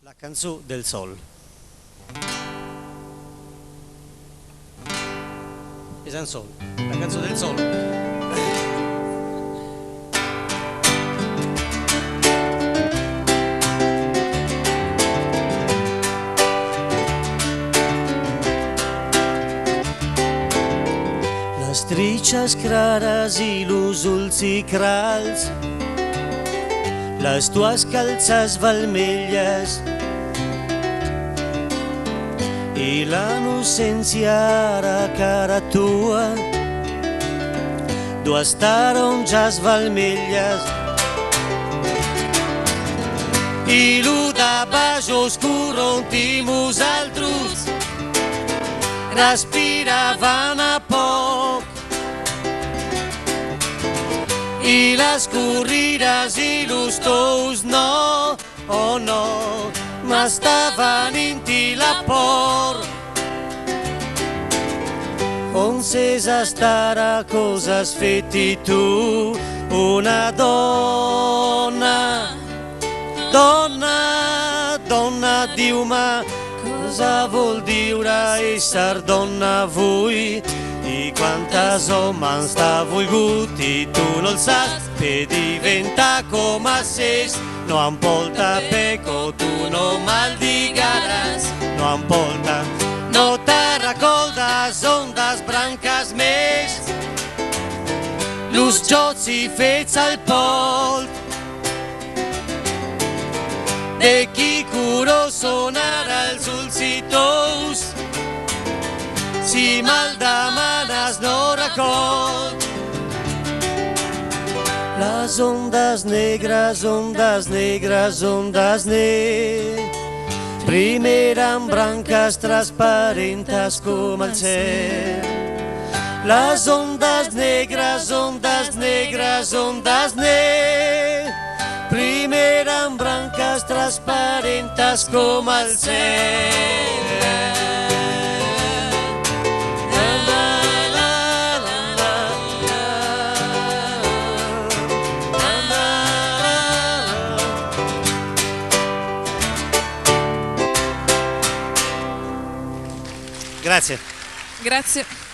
La canzó del sol. És en sol. La cançó del sol. Les tritxes clares i los ulls i crals, les tues calces vermelles i la innocència ara cara tua, dues taronges vermelles i lo de baixos corront i nosaltres respiraven a poc i les corrides i los tous no, oh no, m'estava venint-hi la por. On ses estarà, cosa has fet i tu, una donna, donna, donna, diu-me, cosa vol dire ésser donna avui? I quantes homes t'ha volgut i tu no el saps, per diventar com és. No em porta peco, tu no me'l digueràs, no em porta. No te recordes ondes branques més, los jocs i fets al port, de qui curós són ara els ulls i tous, si me'l demanes no record. Les ondes negres, ondes negres, ondes negres, primer amb branques transparentes com el cel. Les ondes negres, ondes negres, ondes negres, primer amb branques transparentes com el cel. Grazie. Grazie.